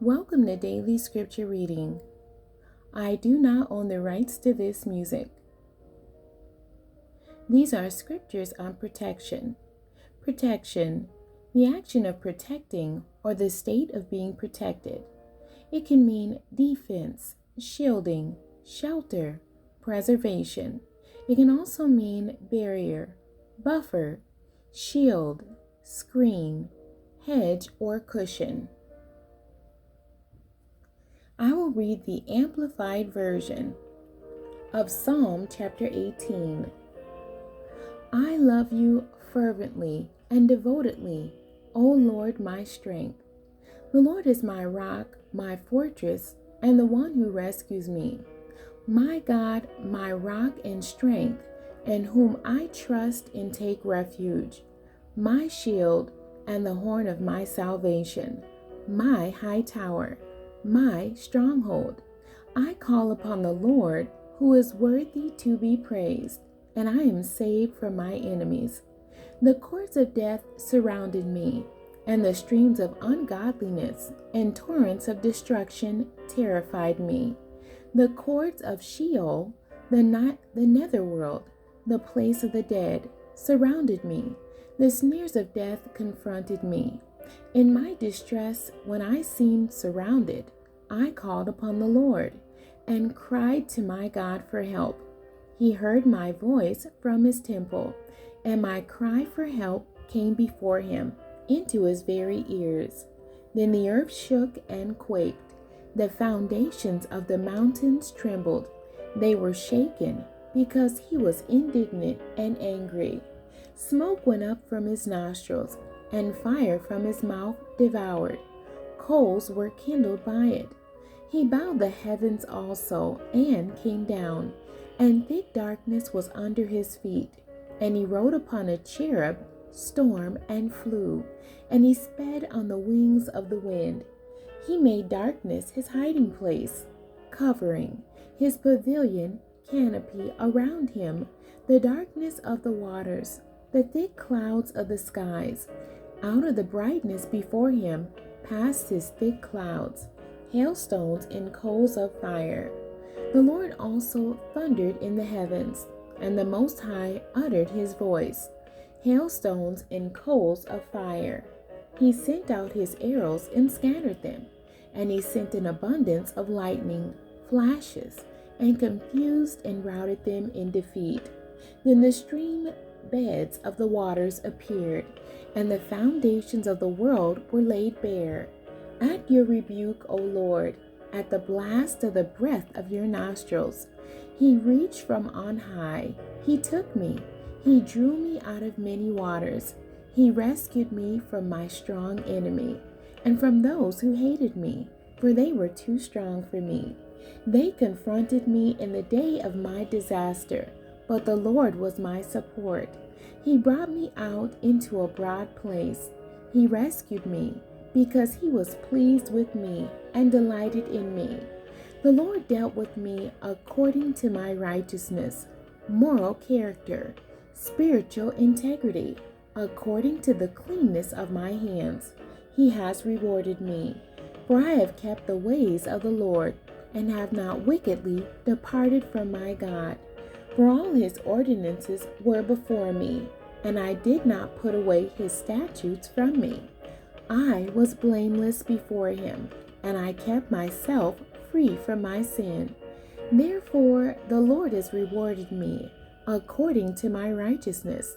Welcome to Daily Scripture Reading. I do not own the rights to this music. These are scriptures on protection. Protection, the action of protecting or the state of being protected. It can mean defense, shielding, shelter, preservation. It can also mean barrier, buffer, shield, screen, hedge, or cushion. I will read the Amplified Version of Psalm chapter 18. I love you fervently and devotedly, O Lord, my strength. The Lord is my rock, my fortress, and the one who rescues me. My God, my rock and strength, in whom I trust and take refuge. My shield and the horn of my salvation, my high tower, my stronghold. I call upon the Lord, who is worthy to be praised, and I am saved from my enemies. The cords of death surrounded me, and the streams of ungodliness and torrents of destruction terrified me. The cords of Sheol, the netherworld, the place of the dead, surrounded me. The snares of death confronted me. In my distress, when I seemed surrounded, I called upon the Lord and cried to my God for help. He heard my voice from his temple, and my cry for help came before him into his very ears. Then the earth shook and quaked. The foundations of the mountains trembled. They were shaken because he was indignant and angry. Smoke went up from his nostrils, and fire from his mouth devoured. Coals were kindled by it. He bowed the heavens also, and came down, and thick darkness was under his feet. And he rode upon a cherub, storm, and flew, and he sped on the wings of the wind. He made darkness his hiding place, covering his pavilion canopy around him, the darkness of the waters, the thick clouds of the skies. Out of the brightness before him passed his thick clouds, hailstones and coals of fire. The Lord also thundered in the heavens, and the Most High uttered his voice, hailstones and coals of fire. He sent out his arrows and scattered them, and he sent an abundance of lightning, flashes, and confused and routed them in defeat. Then the stream beds of the waters appeared, and the foundations of the world were laid bare. At your rebuke, O Lord, at the blast of the breath of your nostrils, he reached from on high. He took me. He drew me out of many waters. He rescued me from my strong enemy and from those who hated me, for they were too strong for me. They confronted me in the day of my disaster, but the Lord was my support. He brought me out into a broad place. He rescued me because he was pleased with me and delighted in me. The Lord dealt with me according to my righteousness, moral character, spiritual integrity, according to the cleanness of my hands. He has rewarded me, for I have kept the ways of the Lord and have not wickedly departed from my God. For all his ordinances were before me, and I did not put away his statutes from me. I was blameless before him, and I kept myself free from my sin. Therefore the Lord has rewarded me according to my righteousness,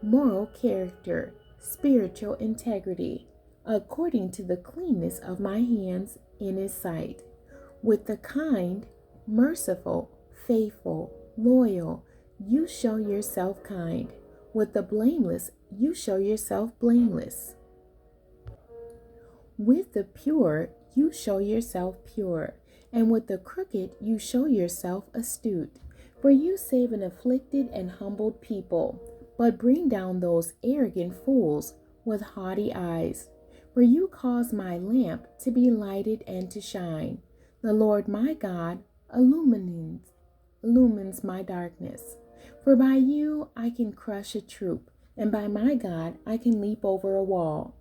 moral character, spiritual integrity, according to the cleanness of my hands in his sight. With the kind, merciful, faithful, loyal, you show yourself kind. With the blameless, you show yourself blameless. With the pure, you show yourself pure, and with the crooked, you show yourself astute. For you save an afflicted and humbled people, but bring down those arrogant fools with haughty eyes. For you cause my lamp to be lighted and to shine. The Lord my God illumines my darkness. For by you I can crush a troop, and by my God I can leap over a wall.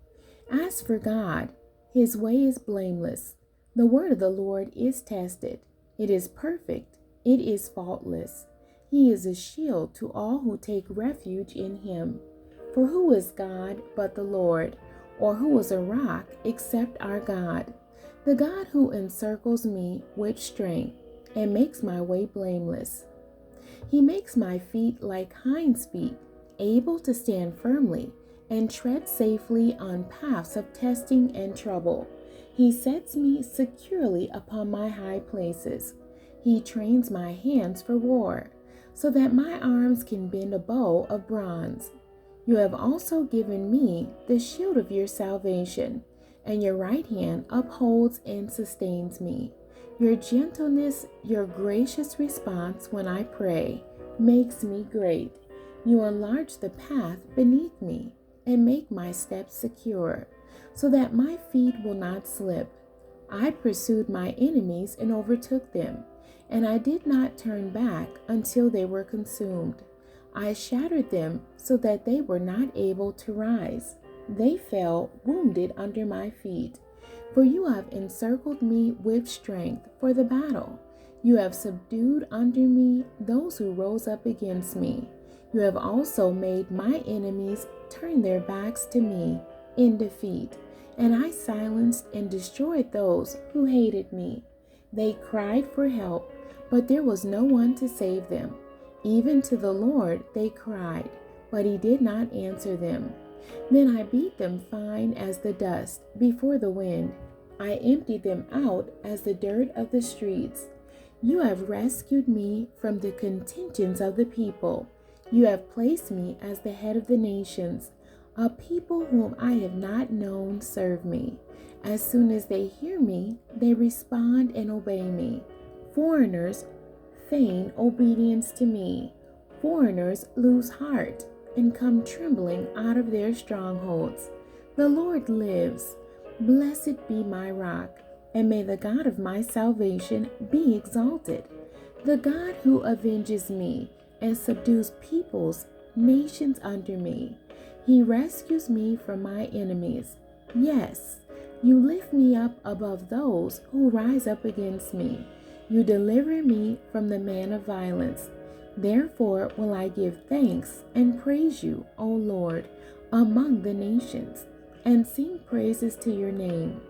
As for God, his way is blameless, The word of the Lord is tested. It is perfect. It is faultless. He is a shield to all who take refuge in him. For who is God but the Lord? Or who is a rock except our God? The God who encircles me with strength and makes my way blameless. He makes my feet like hinds' feet, able to stand firmly and tread safely on paths of testing and trouble. He sets me securely upon my high places. He trains my hands for war, so that my arms can bend a bow of bronze. You have also given me the shield of your salvation, and your right hand upholds and sustains me. Your gentleness, your gracious response when I pray, makes me great. You enlarge the path beneath me and make my steps secure, so that my feet will not slip. I pursued my enemies and overtook them, and I did not turn back until they were consumed. I shattered them so that they were not able to rise. They fell wounded under my feet. For you have encircled me with strength for the battle. You have subdued under me those who rose up against me. You have also made my enemies turn their backs to me in defeat, and I silenced and destroyed those who hated me. They cried for help, but there was no one to save them. Even to the Lord they cried, but he did not answer them. Then I beat them fine as the dust before the wind. I emptied them out as the dirt of the streets. You have rescued me from the contentions of the people. You have placed me as the head of the nations. A people whom I have not known serve me. As soon as they hear me, they respond and obey me. Foreigners feign obedience to me. Foreigners lose heart and come trembling out of their strongholds. The Lord lives. Blessed be my rock, and may the God of my salvation be exalted. The God who avenges me and subdues peoples, nations under me. He rescues me from my enemies. Yes, you lift me up above those who rise up against me. You deliver me from the man of violence. Therefore will I give thanks and praise you, O Lord, among the nations, and sing praises to your name.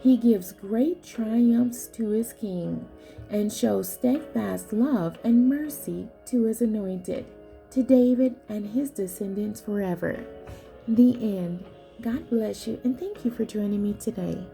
He gives great triumphs to his king, and shows steadfast love and mercy to his anointed, to David and his descendants forever. The end. God bless you, and thank you for joining me today.